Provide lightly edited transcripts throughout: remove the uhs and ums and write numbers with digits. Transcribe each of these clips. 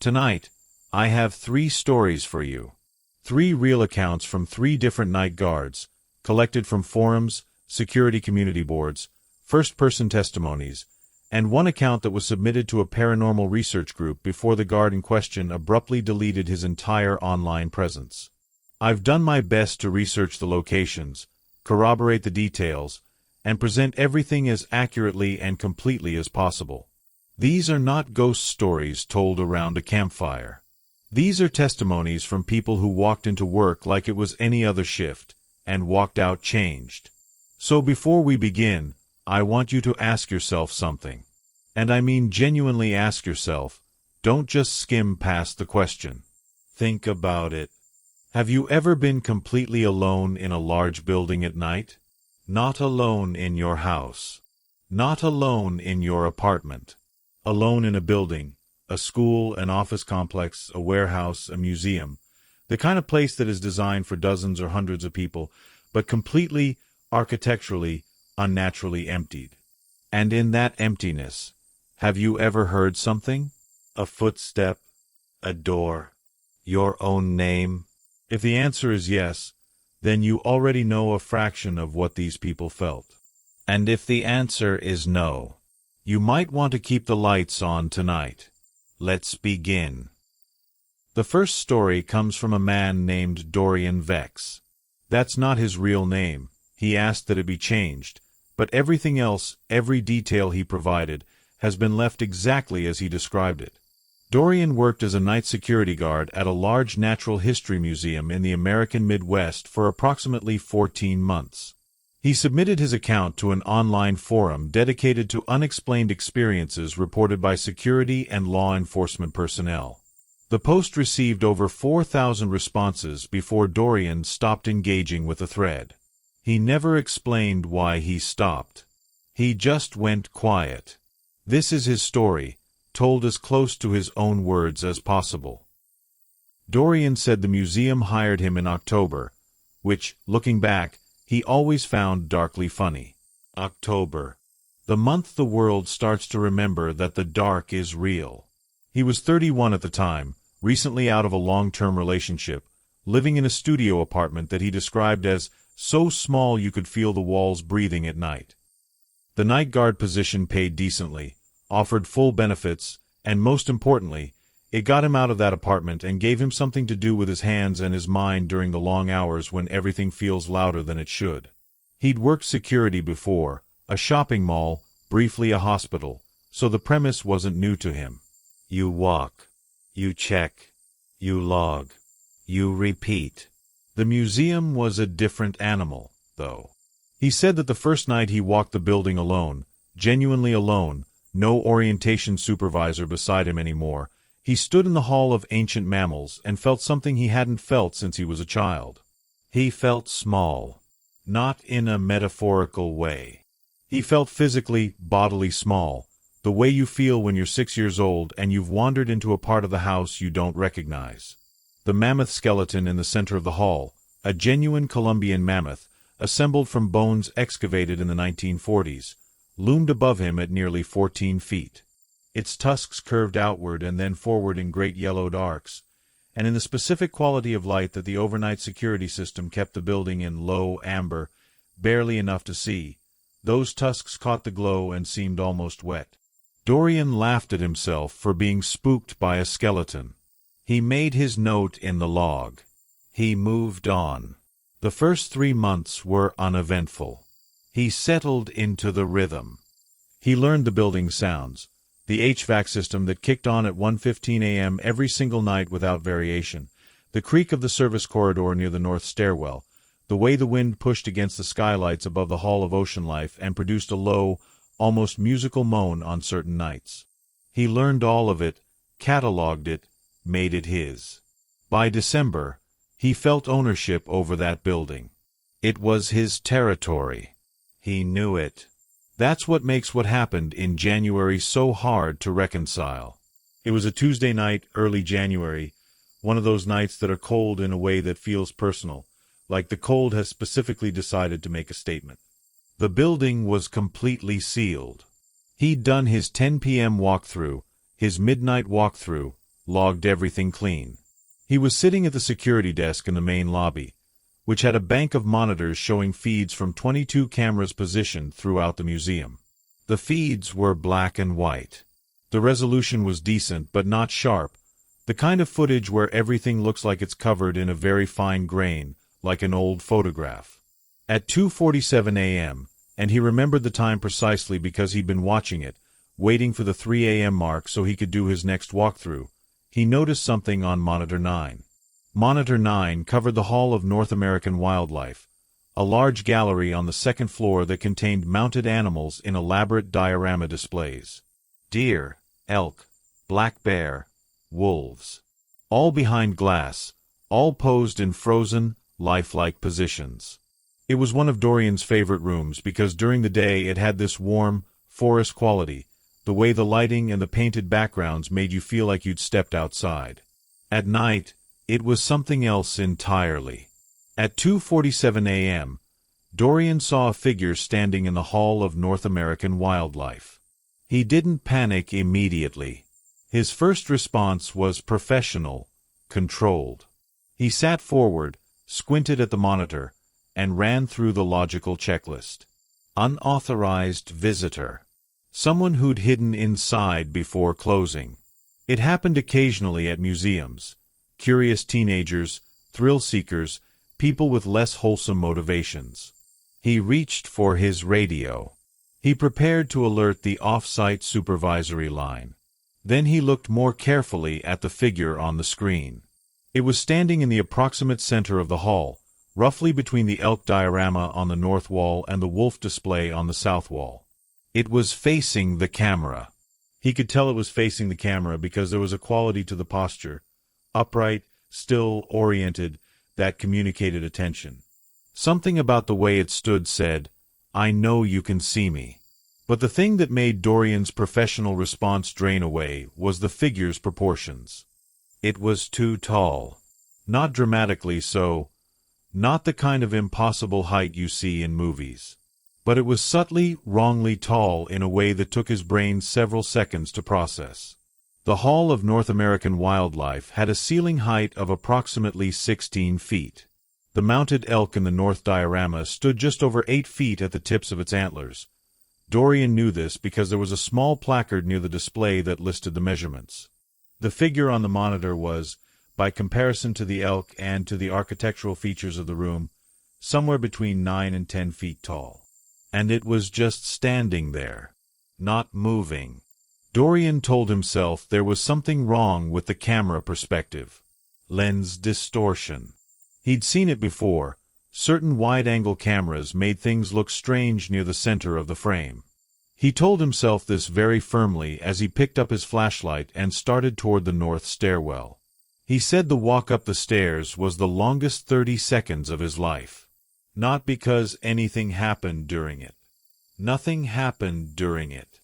Tonight, I have 3 stories for you. 3 real accounts from 3 different night guards, collected from forums, security community boards, first-person testimonies, and 1 account that was submitted to a paranormal research group before the guard in question abruptly deleted his entire online presence. I've done my best to research the locations, corroborate the details, and present everything as accurately and completely as possible. These are not ghost stories told around a campfire. These are testimonies from people who walked into work like it was any other shift, and walked out changed. So before we begin, I want you to ask yourself something. And I mean genuinely ask yourself, don't just skim past the question. Think about it. Have you ever been completely alone in a large building at night? Not alone in your house. Not alone in your apartment. Alone in a building, a school, an office complex, a warehouse, a museum, the kind of place that is designed for dozens or hundreds of people, but completely, architecturally, unnaturally emptied. And in that emptiness, have you ever heard something? A footstep? A door? Your own name? If the answer is yes, then you already know a fraction of what these people felt. And if the answer is no, you might want to keep the lights on tonight. Let's begin. The first story comes from a man named Dorian Vex. That's not his real name. He asked that it be changed, but everything else, every detail he provided, has been left exactly as he described it. Dorian worked as a night security guard at a large natural history museum in the American Midwest for approximately 14 months. He submitted his account to an online forum dedicated to unexplained experiences reported by security and law enforcement personnel. The post received over 4,000 responses before Dorian stopped engaging with the thread. He never explained why he stopped. He just went quiet. This is his story, told as close to his own words as possible. Dorian said the museum hired him in October, which, looking back, he always found darkly funny. October. The month the world starts to remember that the dark is real. He was 31 at the time, recently out of a long-term relationship, living in a studio apartment that he described as so small you could feel the walls breathing at night. The night guard position paid decently, offered full benefits, and most importantly, it got him out of that apartment and gave him something to do with his hands and his mind during the long hours when everything feels louder than it should. He'd worked security before, a shopping mall, briefly a hospital, so the premise wasn't new to him. You walk. You check. You log. You repeat. The museum was a different animal, though. He said that the first night he walked the building alone, genuinely alone, no orientation supervisor beside him anymore, he stood in the Hall of Ancient Mammals and felt something he hadn't felt since he was a child. He felt small. Not in a metaphorical way. He felt physically, bodily small, the way you feel when you're 6 years old and you've wandered into a part of the house you don't recognize. The mammoth skeleton in the center of the hall, a genuine Columbian mammoth, assembled from bones excavated in the 1940s, loomed above him at nearly 14 feet. Its tusks curved outward and then forward in great yellowed arcs, and in the specific quality of light that the overnight security system kept the building in low amber, barely enough to see, those tusks caught the glow and seemed almost wet. Dorian laughed at himself for being spooked by a skeleton. He made his note in the log. He moved on. The first 3 months were uneventful. He settled into the rhythm. He learned the building's sounds, the HVAC system that kicked on at 1:15 a.m. every single night without variation, the creak of the service corridor near the north stairwell, the way the wind pushed against the skylights above the Hall of Ocean Life and produced a low, almost musical moan on certain nights. He learned all of it, cataloged it, made it his. By December, he felt ownership over that building. It was his territory. He knew it. That's what makes what happened in January so hard to reconcile. It was a Tuesday night, early January, one of those nights that are cold in a way that feels personal, like the cold has specifically decided to make a statement. The building was completely sealed. He'd done his 10 p.m. walkthrough, his midnight walkthrough, logged everything clean. He was sitting at the security desk in the main lobby, which had a bank of monitors showing feeds from 22 cameras positioned throughout the museum. The feeds were black and white. The resolution was decent but not sharp, the kind of footage where everything looks like it's covered in a very fine grain, like an old photograph. At 2:47 a.m., and he remembered the time precisely because he'd been watching it, waiting for the 3 a.m. mark so he could do his next walkthrough, he noticed something on Monitor 9. Monitor 9 covered the Hall of North American Wildlife, a large gallery on the second floor that contained mounted animals in elaborate diorama displays. Deer, elk, black bear, wolves. All behind glass, all posed in frozen, lifelike positions. It was one of Dorian's favorite rooms because during the day it had this warm, forest quality, the way the lighting and the painted backgrounds made you feel like you'd stepped outside. At night, it was something else entirely. At 2:47 a.m., Dorian saw a figure standing in the Hall of North American Wildlife. He didn't panic immediately. His first response was professional, controlled. He sat forward, squinted at the monitor, and ran through the logical checklist. Unauthorized visitor. Someone who'd hidden inside before closing. It happened occasionally at museums. Curious teenagers, thrill-seekers, people with less wholesome motivations. He reached for his radio. He prepared to alert the off-site supervisory line. Then he looked more carefully at the figure on the screen. It was standing in the approximate center of the hall, roughly between the elk diorama on the north wall and the wolf display on the south wall. It was facing the camera. He could tell it was facing the camera because there was a quality to the posture, upright, still, oriented, that communicated attention. Something about the way it stood said, "I know you can see me." But the thing that made Dorian's professional response drain away was the figure's proportions. It was too tall. Not dramatically so, not the kind of impossible height you see in movies. But it was subtly, wrongly tall in a way that took his brain several seconds to process. The Hall of North American Wildlife had a ceiling height of approximately 16 feet. The mounted elk in the north diorama stood just over 8 feet at the tips of its antlers. Dorian knew this because there was a small placard near the display that listed the measurements. The figure on the monitor was, by comparison to the elk and to the architectural features of the room, somewhere between 9 and 10 feet tall. And it was just standing there, not moving. Dorian told himself there was something wrong with the camera perspective. Lens distortion. He'd seen it before. Certain wide-angle cameras made things look strange near the center of the frame. He told himself this very firmly as he picked up his flashlight and started toward the north stairwell. He said the walk up the stairs was the longest 30 seconds of his life. Not because anything happened during it. Nothing happened during it.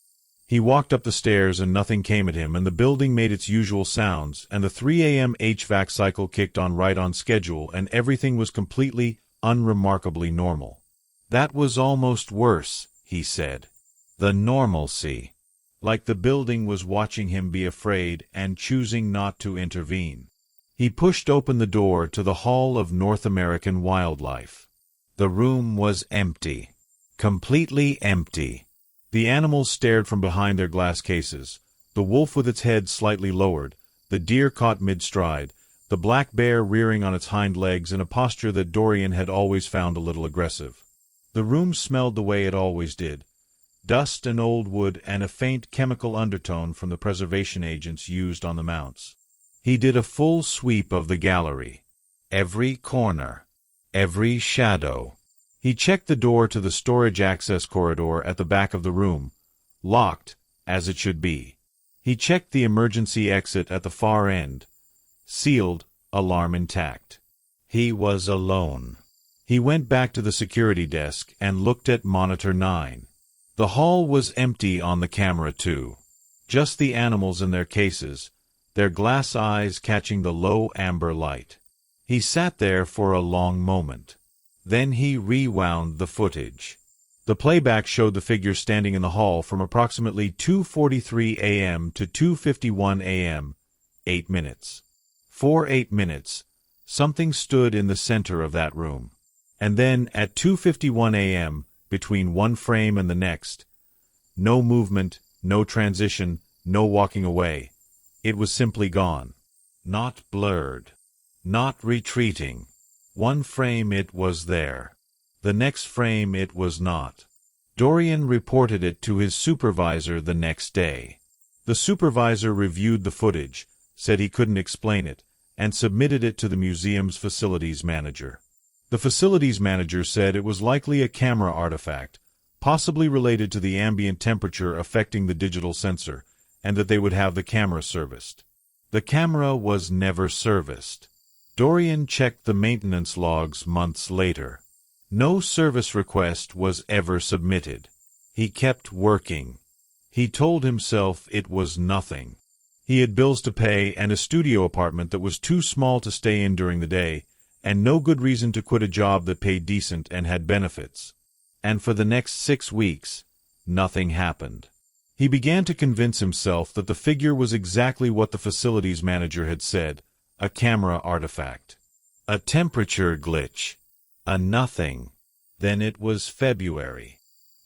He walked up the stairs and nothing came at him, and the building made its usual sounds, and the 3 a.m. HVAC cycle kicked on right on schedule, and everything was completely, unremarkably normal. That was almost worse, he said. The normalcy. Like the building was watching him be afraid and choosing not to intervene. He pushed open the door to the Hall of North American Wildlife. The room was empty. Completely empty. The animals stared from behind their glass cases, the wolf with its head slightly lowered, the deer caught mid-stride, the black bear rearing on its hind legs in a posture that Dorian had always found a little aggressive. The room smelled the way it always did, dust and old wood and a faint chemical undertone from the preservation agents used on the mounts. He did a full sweep of the gallery. Every corner. Every shadow. He checked the door to the storage access corridor at the back of the room, locked, as it should be. He checked the emergency exit at the far end, sealed, alarm intact. He was alone. He went back to the security desk and looked at Monitor 9. The hall was empty on the camera too. Just the animals in their cases, their glass eyes catching the low amber light. He sat there for a long moment. Then he rewound the footage. The playback showed the figure standing in the hall from approximately 2:43 a.m. to 2:51 a.m., 8 minutes. For 8 minutes, something stood in the center of that room. And then, at 2:51 a.m., between one frame and the next, no movement, no transition, no walking away. It was simply gone. Not blurred. Not retreating. One frame it was there. The next frame it was not. Dorian reported it to his supervisor the next day. The supervisor reviewed the footage, said he couldn't explain it, and submitted it to the museum's facilities manager. The facilities manager said it was likely a camera artifact, possibly related to the ambient temperature affecting the digital sensor, and that they would have the camera serviced. The camera was never serviced. Dorian checked the maintenance logs months later. No service request was ever submitted. He kept working. He told himself it was nothing. He had bills to pay and a studio apartment that was too small to stay in during the day, and no good reason to quit a job that paid decent and had benefits. And for the next 6 weeks, nothing happened. He began to convince himself that the figure was exactly what the facilities manager had said, a camera artifact. A temperature glitch. A nothing. Then it was February.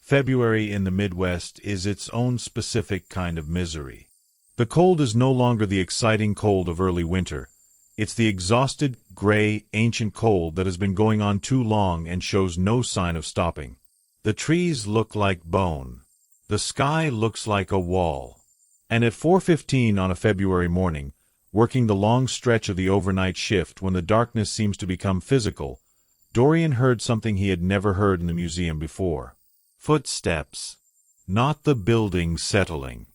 February in the Midwest is its own specific kind of misery. The cold is no longer the exciting cold of early winter. It's the exhausted, gray, ancient cold that has been going on too long and shows no sign of stopping. The trees look like bone. The sky looks like a wall. And at 4:15 on a February morning, working the long stretch of the overnight shift when the darkness seems to become physical, Dorian heard something he had never heard in the museum before. Footsteps. Not the building settling.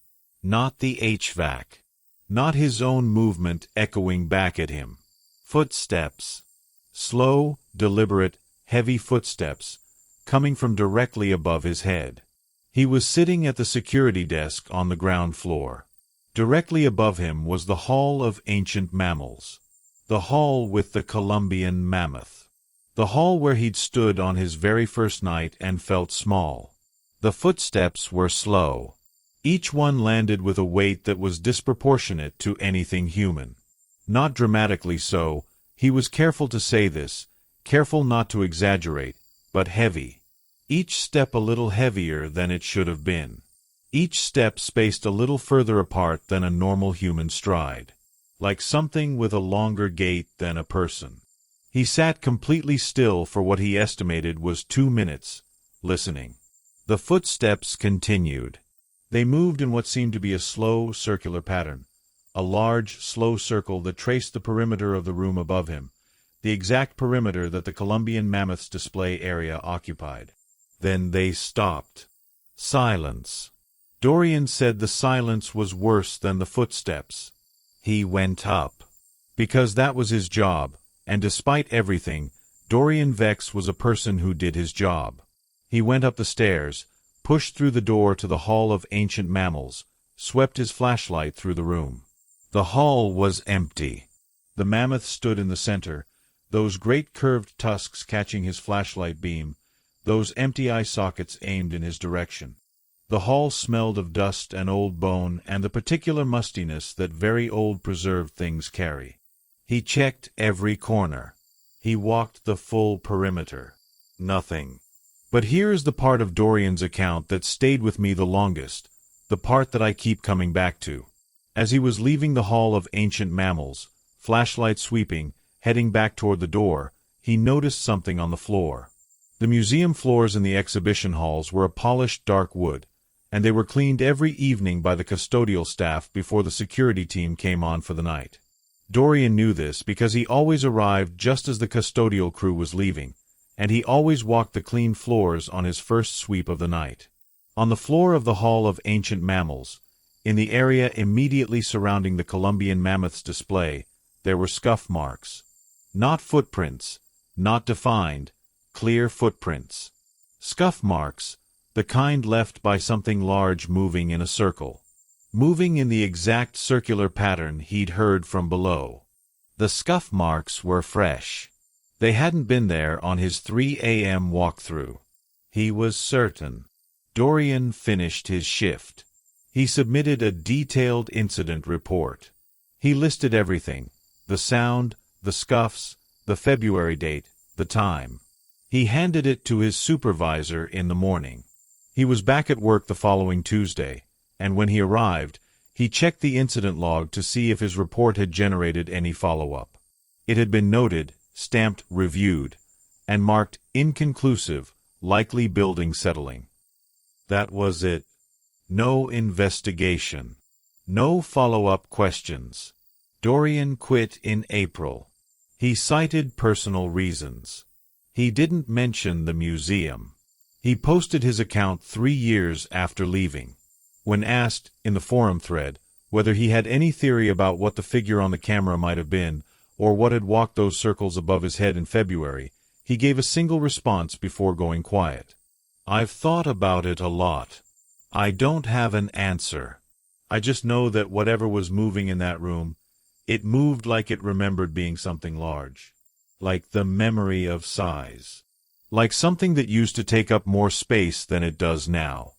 Not the HVAC. Not his own movement echoing back at him. Footsteps. Slow, deliberate, heavy footsteps, coming from directly above his head. He was sitting at the security desk on the ground floor. Directly above him was the Hall of Ancient Mammals. The hall with the Columbian mammoth. The hall where he'd stood on his very first night and felt small. The footsteps were slow. Each one landed with a weight that was disproportionate to anything human. Not dramatically so, he was careful to say this, careful not to exaggerate, but heavy. Each step a little heavier than it should have been. Each step spaced a little further apart than a normal human stride. Like something with a longer gait than a person. He sat completely still for what he estimated was 2 minutes, listening. The footsteps continued. They moved in what seemed to be a slow, circular pattern, a large, slow circle that traced the perimeter of the room above him, the exact perimeter that the Columbian mammoth's display area occupied. Then they stopped. Silence. Dorian said the silence was worse than the footsteps. He went up. Because that was his job. And despite everything, Dorian Vex was a person who did his job. He went up the stairs, pushed through the door to the Hall of Ancient Mammals, swept his flashlight through the room. The hall was empty. The mammoth stood in the center, those great curved tusks catching his flashlight beam, those empty eye sockets aimed in his direction. The hall smelled of dust and old bone and the particular mustiness that very old preserved things carry. He checked every corner. He walked the full perimeter. Nothing. But here's the part of Dorian's account that stayed with me the longest, the part that I keep coming back to. As he was leaving the Hall of Ancient Mammals, flashlight sweeping, heading back toward the door, he noticed something on the floor. The museum floors in the exhibition halls were a polished dark wood, and they were cleaned every evening by the custodial staff before the security team came on for the night. Dorian knew this because he always arrived just as the custodial crew was leaving, and he always walked the clean floors on his first sweep of the night. On the floor of the Hall of Ancient Mammals, in the area immediately surrounding the Columbian mammoth's display, there were scuff marks. Not footprints, not defined, clear footprints. Scuff marks, the kind left by something large moving in a circle. Moving in the exact circular pattern he'd heard from below. The scuff marks were fresh. They hadn't been there on his 3 a.m. walkthrough. He was certain. Dorian finished his shift. He submitted a detailed incident report. He listed everything: the sound, the scuffs, the February date, the time. He handed it to his supervisor in the morning. He was back at work the following Tuesday, and when he arrived, he checked the incident log to see if his report had generated any follow-up. It had been noted, stamped reviewed, and marked inconclusive, likely building settling. That was it. No investigation. No follow-up questions. Dorian quit in April. He cited personal reasons. He didn't mention the museum. He posted his account 3 years after leaving. When asked, in the forum thread, whether he had any theory about what the figure on the camera might have been, or what had walked those circles above his head in February, he gave a single response before going quiet. "I've thought about it a lot. I don't have an answer. I just know that whatever was moving in that room, it moved like it remembered being something large. Like the memory of size. Like something that used to take up more space than it does now."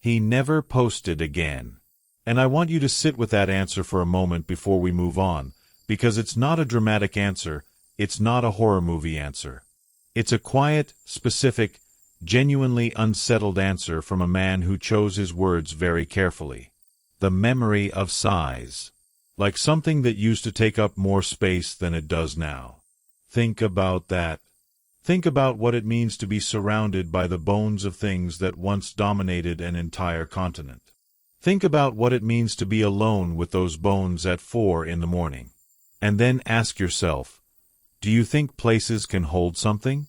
He never posted again. And I want you to sit with that answer for a moment before we move on, because it's not a dramatic answer, it's not a horror movie answer. It's a quiet, specific, genuinely unsettled answer from a man who chose his words very carefully. The memory of size. Like something that used to take up more space than it does now. Think about that. Think about what it means to be surrounded by the bones of things that once dominated an entire continent. Think about what it means to be alone with those bones at 4 in the morning. And then ask yourself, do you think places can hold something?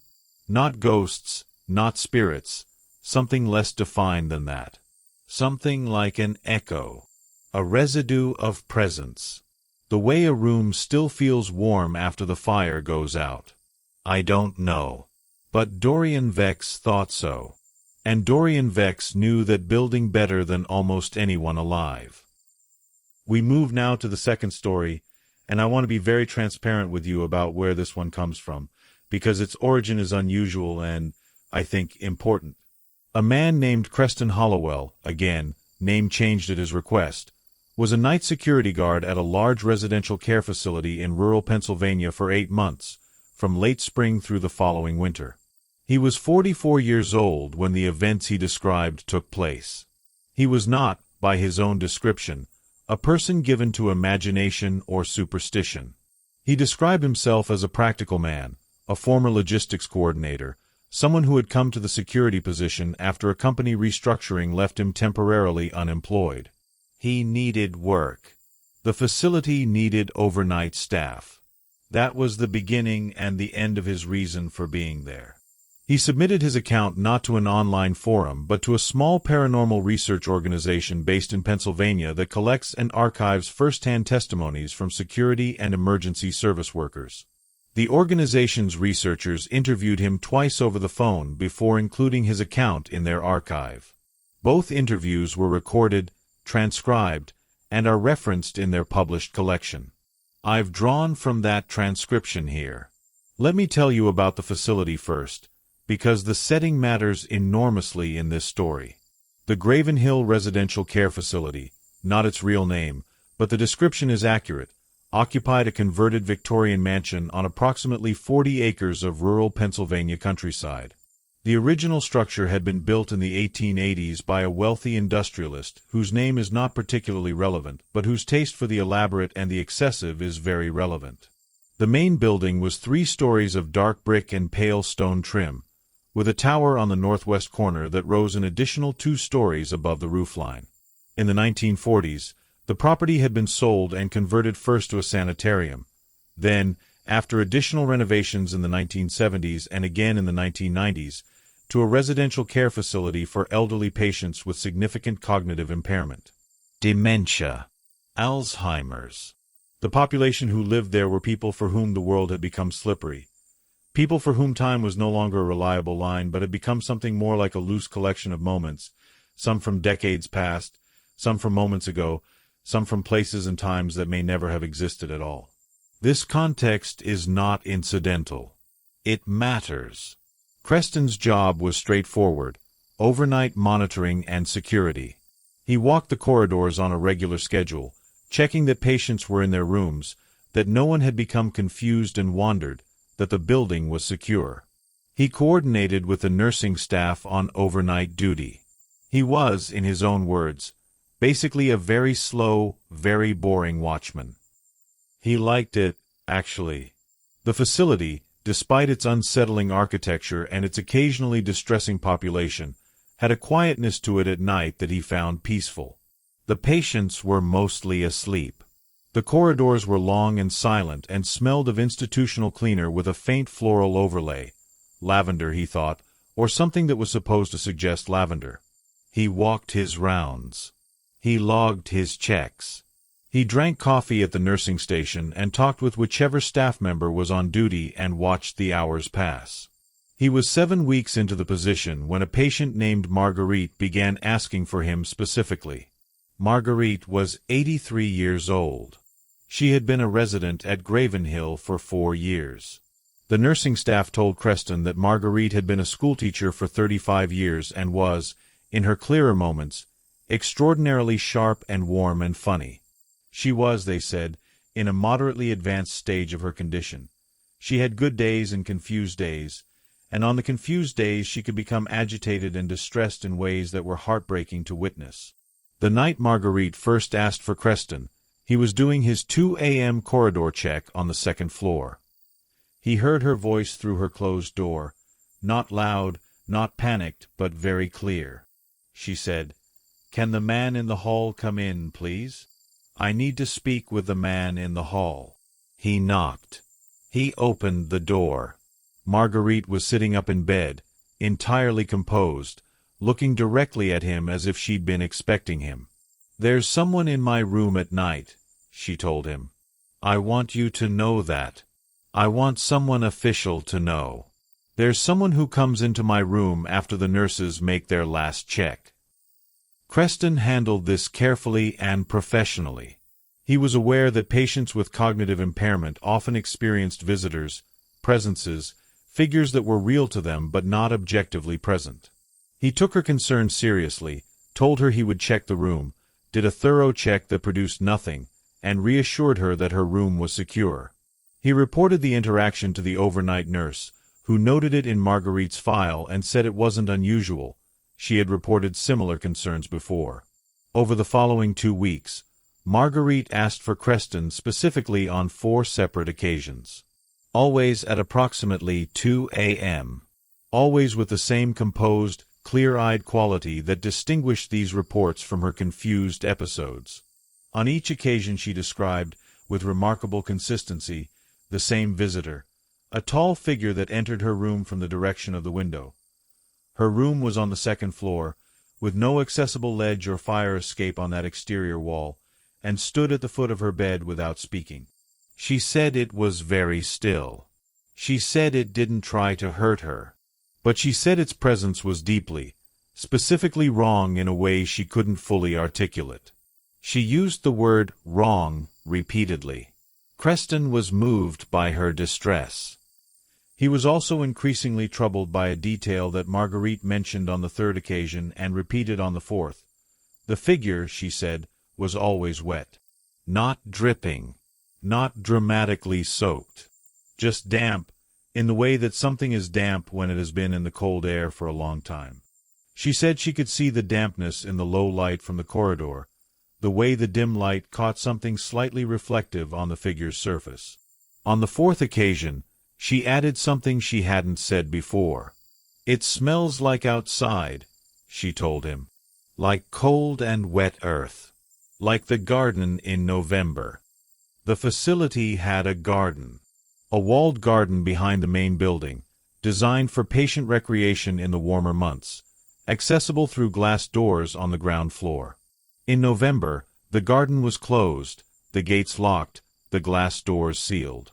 Not ghosts, not spirits, something less defined than that. Something like an echo. A residue of presence. The way a room still feels warm after the fire goes out. I don't know. But Dorian Vex thought so. And Dorian Vex knew that building better than almost anyone alive. We move now to the second story, and I want to be very transparent with you about where this one comes from, because its origin is unusual and, I think, important. A man named Creston Hollowell, again, name changed at his request, was a night security guard at a large residential care facility in rural Pennsylvania for 8 months, from late spring through the following winter. He was 44 years old when the events he described took place. He was not, by his own description, a person given to imagination or superstition. He described himself as a practical man, a former logistics coordinator, someone who had come to the security position after a company restructuring left him temporarily unemployed. He needed work. The facility needed overnight staff. That was the beginning and the end of his reason for being there. He submitted his account not to an online forum, but to a small paranormal research organization based in Pennsylvania that collects and archives first-hand testimonies from security and emergency service workers. The organization's researchers interviewed him twice over the phone before including his account in their archive. Both interviews were recorded, transcribed, and are referenced in their published collection. I've drawn from that transcription here. Let me tell you about the facility first, because the setting matters enormously in this story. The Graven Hill Residential Care Facility, not its real name, but the description is accurate, occupied a converted Victorian mansion on approximately 40 acres of rural Pennsylvania countryside. The original structure had been built in the 1880s by a wealthy industrialist whose name is not particularly relevant, but whose taste for the elaborate and the excessive is very relevant. The main building was 3 stories of dark brick and pale stone trim, with a tower on the northwest corner that rose an additional 2 stories above the roofline. In the 1940s, the property had been sold and converted first to a sanitarium. Then, after additional renovations in the 1970s and again in the 1990s, to a residential care facility for elderly patients with significant cognitive impairment. Dementia. Alzheimer's. The population who lived there were people for whom the world had become slippery. People for whom time was no longer a reliable line, but had become something more like a loose collection of moments, some from decades past, some from moments ago, some from places and times that may never have existed at all. This context is not incidental. It matters. Creston's job was straightforward: overnight monitoring and security. He walked the corridors on a regular schedule, checking that patients were in their rooms, that no one had become confused and wandered, that the building was secure. He coordinated with the nursing staff on overnight duty. He was, in his own words, basically a very slow, very boring watchman. He liked it, actually. The facility, despite its unsettling architecture and its occasionally distressing population, had a quietness to it at night that he found peaceful. The patients were mostly asleep. The corridors were long and silent and smelled of institutional cleaner with a faint floral overlay. Lavender, he thought, or something that was supposed to suggest lavender. He walked his rounds. He logged his checks. He drank coffee at the nursing station and talked with whichever staff member was on duty and watched the hours pass. He was 7 weeks into the position when a patient named Marguerite began asking for him specifically. Marguerite was 83 years old. She had been a resident at Gravenhill for 4 years. The nursing staff told Creston that Marguerite had been a schoolteacher for 35 years and was, in her clearer moments, extraordinarily sharp and warm and funny. She was, they said, in a moderately advanced stage of her condition. She had good days and confused days, and on the confused days she could become agitated and distressed in ways that were heartbreaking to witness. The night Marguerite first asked for Creston, he was doing his 2 a.m. corridor check on the 2nd floor. He heard her voice through her closed door, not loud, not panicked, but very clear. She said, "Can the man in the hall come in, please? I need to speak with the man in the hall." He knocked. He opened the door. Marguerite was sitting up in bed, entirely composed, looking directly at him as if she'd been expecting him. "There's someone in my room at night," she told him. "I want you to know that. I want someone official to know. There's someone who comes into my room after the nurses make their last check." Creston handled this carefully and professionally. He was aware that patients with cognitive impairment often experienced visitors, presences, figures that were real to them but not objectively present. He took her concern seriously, told her he would check the room, did a thorough check that produced nothing, and reassured her that her room was secure. He reported the interaction to the overnight nurse, who noted it in Marguerite's file and said it wasn't unusual. She had reported similar concerns before. Over the following 2 weeks, Marguerite asked for Creston specifically on 4 separate occasions. Always at approximately 2 a.m. Always with the same composed, clear-eyed quality that distinguished these reports from her confused episodes. On each occasion she described, with remarkable consistency, the same visitor, a tall figure that entered her room from the direction of the window. Her room was on the 2nd floor, with no accessible ledge or fire escape on that exterior wall, and stood at the foot of her bed without speaking. She said it was very still. She said it didn't try to hurt her. But she said its presence was deeply, specifically wrong in a way she couldn't fully articulate. She used the word wrong repeatedly. Creston was moved by her distress. He was also increasingly troubled by a detail that Marguerite mentioned on the 3rd occasion and repeated on the 4th. The figure, she said, was always wet. Not dripping. Not dramatically soaked. Just damp, in the way that something is damp when it has been in the cold air for a long time. She said she could see the dampness in the low light from the corridor, the way the dim light caught something slightly reflective on the figure's surface. On the 4th occasion, she added something she hadn't said before. "It smells like outside," she told him. "Like cold and wet earth. Like the garden in November." The facility had a garden. A walled garden behind the main building, designed for patient recreation in the warmer months, accessible through glass doors on the ground floor. In November, the garden was closed, the gates locked, the glass doors sealed.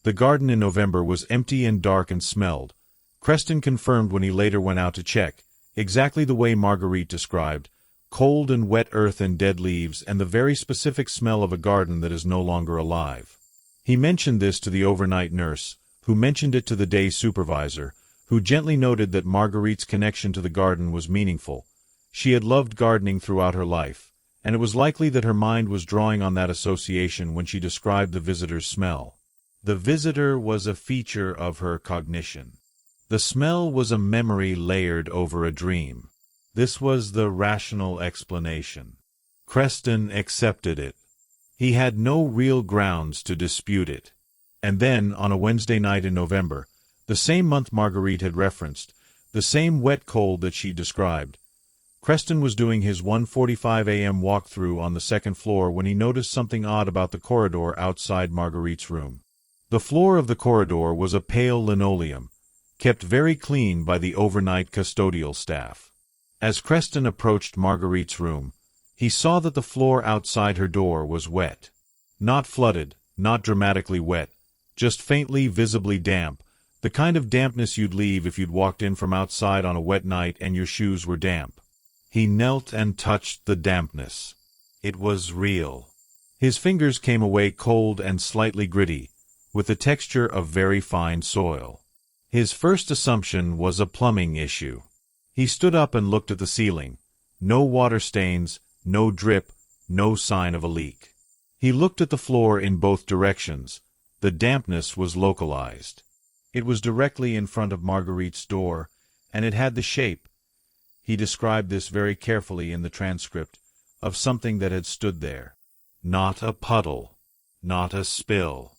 The garden in November was empty and dark and smelled. Creston confirmed when he later went out to check, exactly the way Marguerite described, cold and wet earth and dead leaves and the very specific smell of a garden that is no longer alive. He mentioned this to the overnight nurse, who mentioned it to the day supervisor, who gently noted that Marguerite's connection to the garden was meaningful. She had loved gardening throughout her life, and it was likely that her mind was drawing on that association when she described the visitor's smell. The visitor was a feature of her cognition. The smell was a memory layered over a dream. This was the rational explanation. Creston accepted it. He had no real grounds to dispute it. And then, on a Wednesday night in November, the same month Marguerite had referenced, the same wet cold that she described, Creston was doing his 1:45 a.m. walkthrough on the second floor when he noticed something odd about the corridor outside Marguerite's room. The floor of the corridor was a pale linoleum, kept very clean by the overnight custodial staff. As Creston approached Marguerite's room, he saw that the floor outside her door was wet. Not flooded, not dramatically wet, just faintly visibly damp, the kind of dampness you'd leave if you'd walked in from outside on a wet night and your shoes were damp. He knelt and touched the dampness. It was real. His fingers came away cold and slightly gritty, with the texture of very fine soil. His first assumption was a plumbing issue. He stood up and looked at the ceiling. No water stains, no drip, no sign of a leak. He looked at the floor in both directions. The dampness was localized. It was directly in front of Marguerite's door, and it had the shape, he described this very carefully in the transcript, of something that had stood there. Not a puddle, not a spill.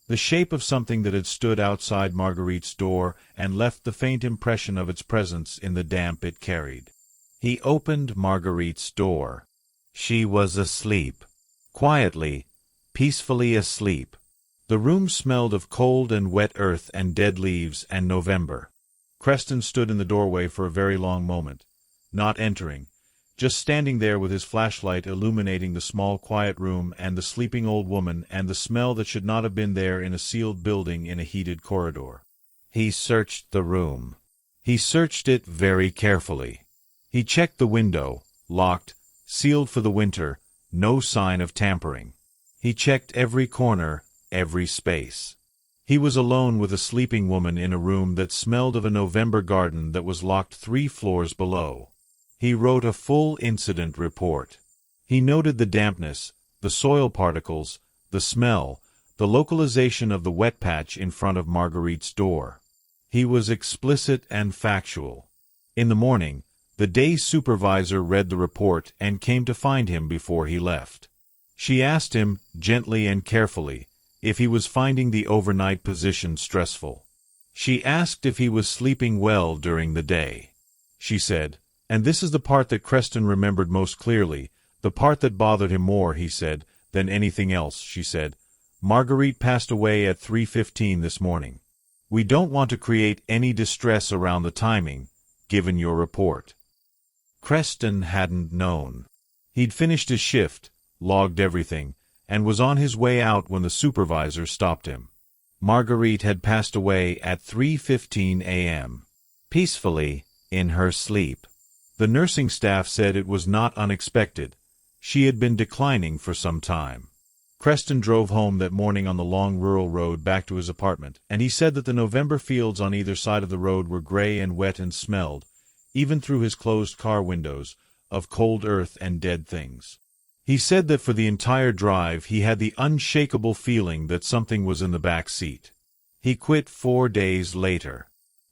The shape of something that had stood outside Marguerite's door and left the faint impression of its presence in the damp it carried. He opened Marguerite's door. She was asleep. Quietly, peacefully asleep. The room smelled of cold and wet earth and dead leaves and November. Creston stood in the doorway for a very long moment, not entering, just standing there with his flashlight illuminating the small quiet room and the sleeping old woman and the smell that should not have been there in a sealed building in a heated corridor. He searched the room. He searched it very carefully. He checked the window, locked, sealed for the winter, no sign of tampering. He checked every corner, every space. He was alone with a sleeping woman in a room that smelled of a November garden that was locked 3 floors below. He wrote a full incident report. He noted the dampness, the soil particles, the smell, the localization of the wet patch in front of Marguerite's door. He was explicit and factual. In the morning, the day supervisor read the report and came to find him before he left. She asked him, gently and carefully, if he was finding the overnight position stressful. She asked if he was sleeping well during the day. She said, and this is the part that Creston remembered most clearly, the part that bothered him more, he said, than anything else, she said, Marguerite passed away at 3:15 this morning. We don't want to create any distress around the timing, given your report. Creston hadn't known. He'd finished his shift, logged everything, and was on his way out when the supervisor stopped him. Marguerite had passed away at 3:15 a.m. peacefully, in her sleep. The nursing staff said it was not unexpected. She had been declining for some time. Creston drove home that morning on the long rural road back to his apartment, and he said that the November fields on either side of the road were gray and wet and smelled, even through his closed car windows, of cold earth and dead things. He said that for the entire drive he had the unshakable feeling that something was in the back seat. He quit 4 days later.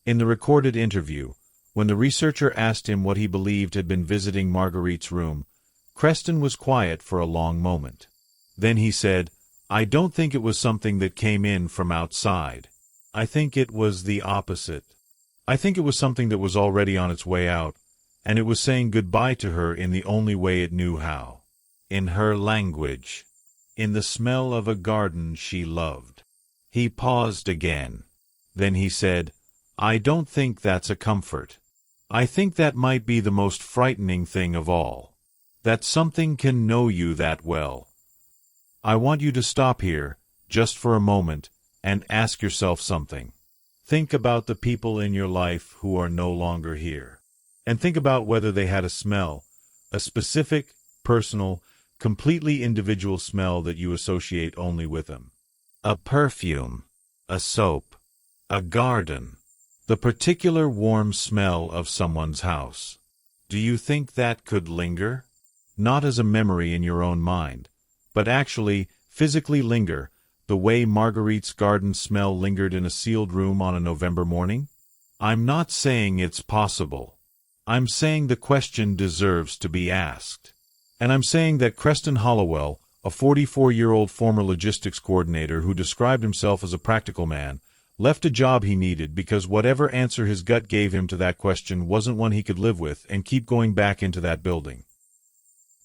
In the recorded interview, when the researcher asked him what he believed had been visiting Marguerite's room, Creston was quiet for a long moment. Then he said, I don't think it was something that came in from outside. I think it was the opposite. I think it was something that was already on its way out, and it was saying goodbye to her in the only way it knew how. In her language. In the smell of a garden she loved. He paused again. Then he said, I don't think that's a comfort. I think that might be the most frightening thing of all. That something can know you that well. I want you to stop here, just for a moment, and ask yourself something. Think about the people in your life who are no longer here. And think about whether they had a smell, a specific, personal, completely individual smell that you associate only with them. A perfume, a soap, a garden, the particular warm smell of someone's house. Do you think that could linger? not as a memory in your own mind, but actually, physically linger, the way Marguerite's garden smell lingered in a sealed room on a November morning? I'm not saying it's possible. I'm saying the question deserves to be asked. And I'm saying that Creston Hollowell, a 44-year-old former logistics coordinator who described himself as a practical man, left a job he needed because whatever answer his gut gave him to that question wasn't one he could live with, and keep going back into that building.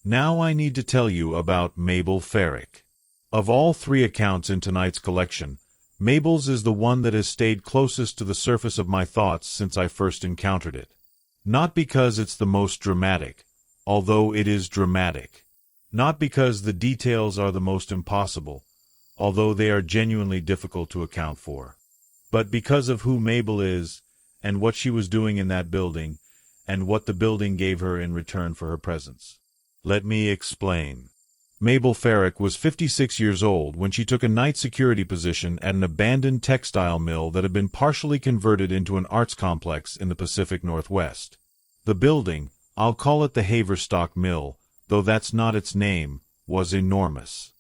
Now I need to tell you about Mabel Ferrick. Of all three accounts in tonight's collection, Mabel's is the one that has stayed closest to the surface of my thoughts since I first encountered it. Not because it's the most dramatic, although it is dramatic. Not because the details are the most impossible, although they are genuinely difficult to account for. But because of who Mabel is, and what she was doing in that building, and what the building gave her in return for her presence. Let me explain. Mabel Ferrick was 56 years old when she took a night security position at an abandoned textile mill that had been partially converted into an arts complex in the Pacific Northwest. The building, I'll call it the Haverstock Mill, though that's not its name, was enormous.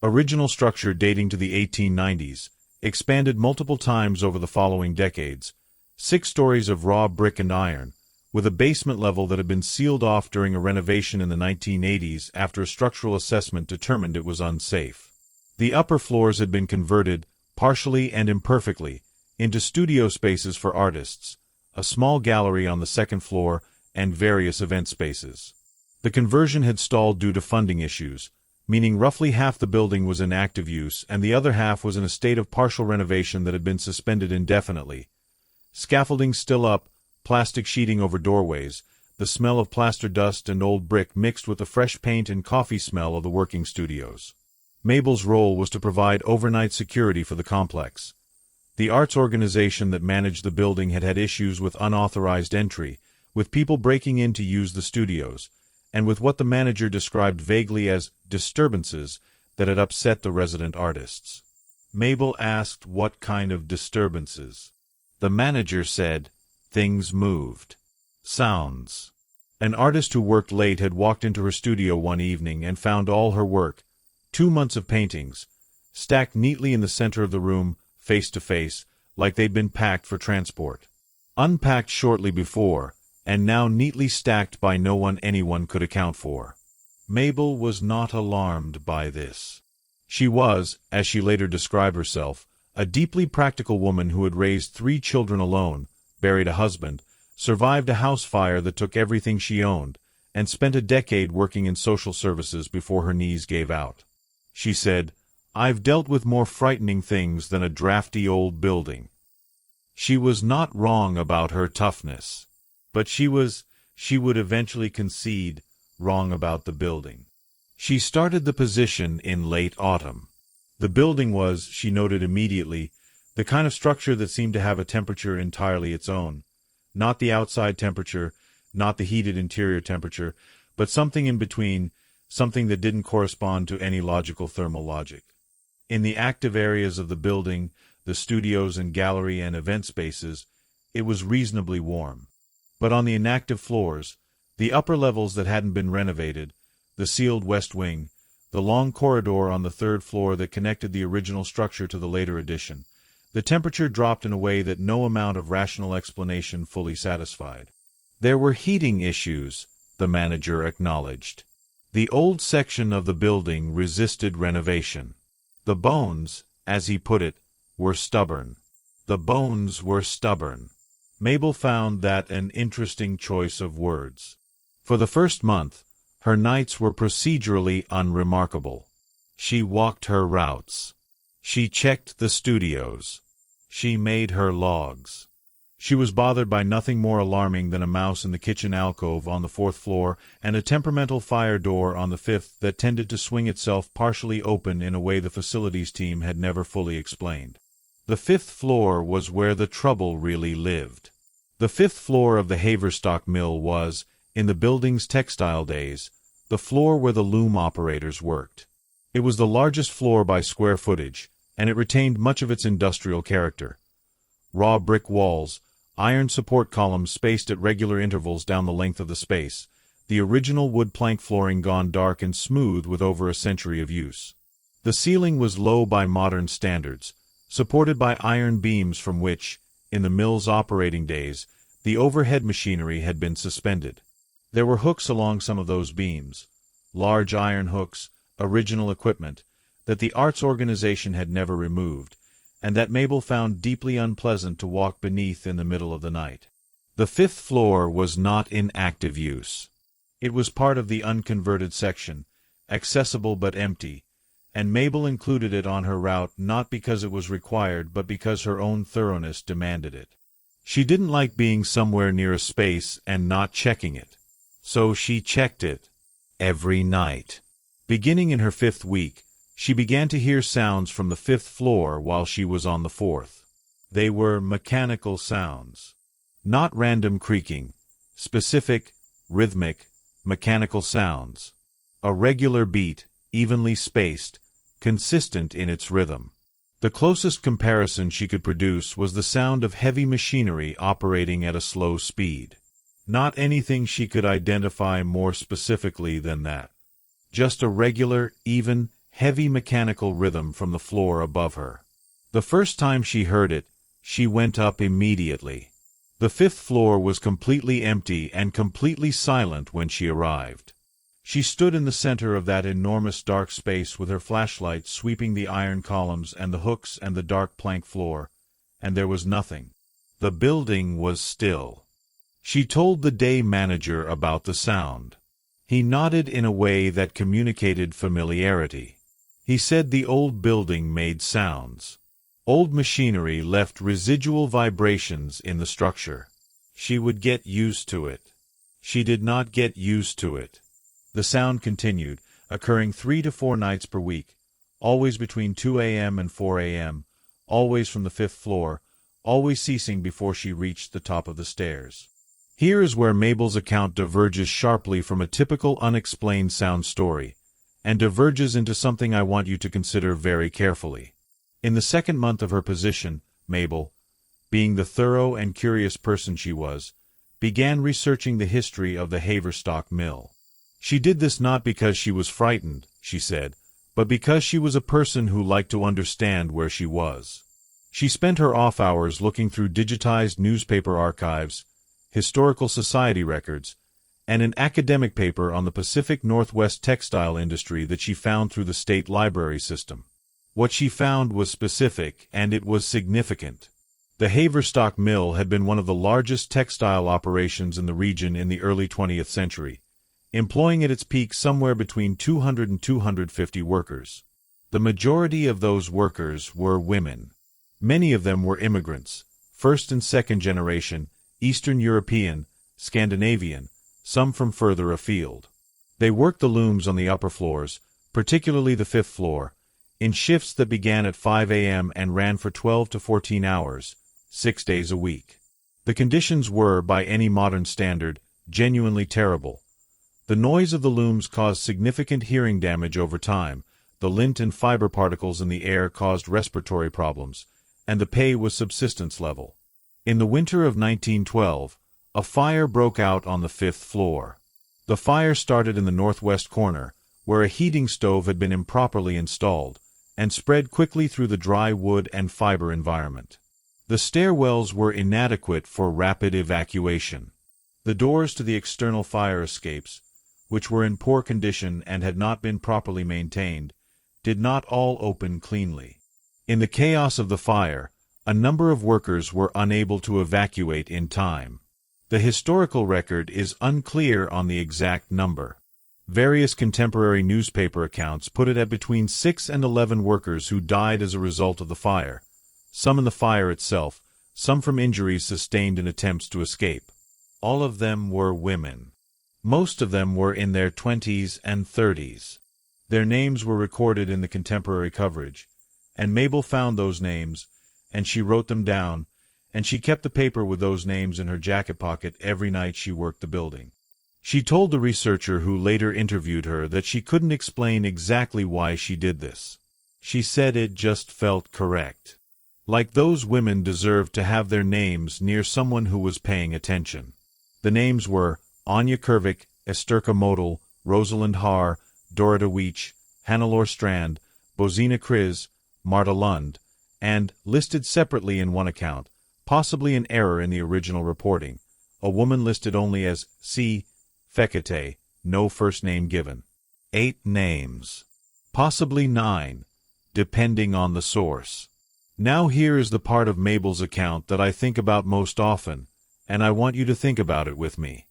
Original structure dating to the 1890s, expanded multiple times over the following decades, 6 stories of raw brick and iron, with a basement level that had been sealed off during a renovation in the 1980s after a structural assessment determined it was unsafe. The upper floors had been converted, partially and imperfectly, into studio spaces for artists, a small gallery on the second floor, and various event spaces. The conversion had stalled due to funding issues, meaning roughly half the building was in active use and the other half was in a state of partial renovation that had been suspended indefinitely. Scaffolding still up, plastic sheeting over doorways, the smell of plaster dust and old brick mixed with the fresh paint and coffee smell of the working studios. Mabel's role was to provide overnight security for the complex. The arts organization that managed the building had had issues with unauthorized entry, with people breaking in to use the studios, and with what the manager described vaguely as disturbances that had upset the resident artists. Mabel asked what kind of disturbances. The manager said, "Things moved. Sounds." An artist who worked late had walked into her studio one evening and found all her work, 2 months of paintings, stacked neatly in the center of the room, face to face, like they'd been packed for transport. Unpacked shortly before, and now neatly stacked by no one anyone could account for. Mabel was not alarmed by this. She was, as she later described herself, a deeply practical woman who had raised 3 children alone, buried a husband, survived a house fire that took everything she owned, and spent a decade working in social services before her knees gave out. She said, "I've dealt with more frightening things than a drafty old building." She was not wrong about her toughness, but she would eventually concede, wrong about the building. She started the position in late autumn. The building was, she noted immediately, the kind of structure that seemed to have a temperature entirely its own. Not the outside temperature, not the heated interior temperature, but something in between, something that didn't correspond to any logical thermal logic. In the active areas of the building, the studios and gallery and event spaces, it was reasonably warm. But on the inactive floors, the upper levels that hadn't been renovated, the sealed west wing, the long corridor on the 3rd floor that connected the original structure to the later addition, the temperature dropped in a way that no amount of rational explanation fully satisfied. There were heating issues, the manager acknowledged. The old section of the building resisted renovation. The bones, as he put it, were stubborn. The bones were stubborn. Mabel found that an interesting choice of words. For the first month, her nights were procedurally unremarkable. She walked her routes. She checked the studios. She made her logs. She was bothered by nothing more alarming than a mouse in the kitchen alcove on the 4th floor and a temperamental fire door on the 5th that tended to swing itself partially open in a way the facilities team had never fully explained. The 5th floor was where the trouble really lived. The 5th floor of the Haverstock Mill was, in the building's textile days, the floor where the loom operators worked. It was the largest floor by square footage, and it retained much of its industrial character. Raw brick walls, iron support columns spaced at regular intervals down the length of the space, the original wood plank flooring gone dark and smooth with over a century of use. The ceiling was low by modern standards, supported by iron beams from which, in the mill's operating days, the overhead machinery had been suspended. There were hooks along some of those beams, large iron hooks, original equipment, that the arts organization had never removed, and that Mabel found deeply unpleasant to walk beneath in the middle of the night. The fifth floor was not in active use. It was part of the unconverted section, accessible but empty, and Mabel included it on her route not because it was required but because her own thoroughness demanded it. She didn't like being somewhere near a space and not checking it. So she checked it. Every night. Beginning in her 5th week, she began to hear sounds from the 5th floor while she was on the 4th. They were mechanical sounds. Not random creaking. Specific, rhythmic, mechanical sounds. A regular beat, evenly spaced, consistent in its rhythm. The closest comparison she could produce was the sound of heavy machinery operating at a slow speed. Not anything she could identify more specifically than that. Just a regular, even, heavy mechanical rhythm from the floor above her. The first time she heard it, she went up immediately. The 5th floor was completely empty and completely silent when she arrived. She stood in the center of that enormous dark space with her flashlight sweeping the iron columns and the hooks and the dark plank floor, and there was nothing. The building was still. She told the day manager about the sound. He nodded in a way that communicated familiarity. He said the old building made sounds. Old machinery left residual vibrations in the structure. She would get used to it. She did not get used to it. The sound continued, occurring 3 to 4 nights per week, always between 2 a.m. and 4 a.m., always from the 5th floor, always ceasing before she reached the top of the stairs. Here is where Mabel's account diverges sharply from a typical unexplained sound story, and diverges into something I want you to consider very carefully. In the 2nd month of her position, Mabel, being the thorough and curious person she was, began researching the history of the Haverstock Mill. She did this not because she was frightened, she said, but because she was a person who liked to understand where she was. She spent her off hours looking through digitized newspaper archives, historical society records, and an academic paper on the Pacific Northwest textile industry that she found through the state library system. What she found was specific, and it was significant. The Haverstock Mill had been one of the largest textile operations in the region in the early 20th century, employing at its peak somewhere between 200 and 250 workers. The majority of those workers were women. Many of them were immigrants, 1st and 2nd generation, Eastern European, Scandinavian, some from further afield. They worked the looms on the upper floors, particularly the 5th floor, in shifts that began at 5 a.m. and ran for 12 to 14 hours, 6 days a week. The conditions were, by any modern standard, genuinely terrible. The noise of the looms caused significant hearing damage over time, the lint and fiber particles in the air caused respiratory problems, and the pay was subsistence level. In the winter of 1912, a fire broke out on the 5th floor. The fire started in the northwest corner, where a heating stove had been improperly installed, and spread quickly through the dry wood and fiber environment. The stairwells were inadequate for rapid evacuation. The doors to the external fire escapes, which were in poor condition and had not been properly maintained, did not all open cleanly. In the chaos of the fire, a number of workers were unable to evacuate in time. The historical record is unclear on the exact number. Various contemporary newspaper accounts put it at between 6 and 11 workers who died as a result of the fire, some in the fire itself, some from injuries sustained in attempts to escape. All of them were women. Most of them were in their 20s and 30s. Their names were recorded in the contemporary coverage, and Mabel found those names, and she wrote them down, and she kept the paper with those names in her jacket pocket every night she worked the building. She told the researcher who later interviewed her that she couldn't explain exactly why she did this. She said it just felt correct. Like those women deserved to have their names near someone who was paying attention. The names were Anya Kervik Esterka Model, Rosalind Haar, Dorota Weech, Hannelore Strand, Bozina Kriz, Marta Lund, and, listed separately in one account, possibly an error in the original reporting, a woman listed only as C. Fekete, no first name given. 8 names. Possibly 9, depending on the source. Now here is the part of Mabel's account that I think about most often, and I want you to think about it with me.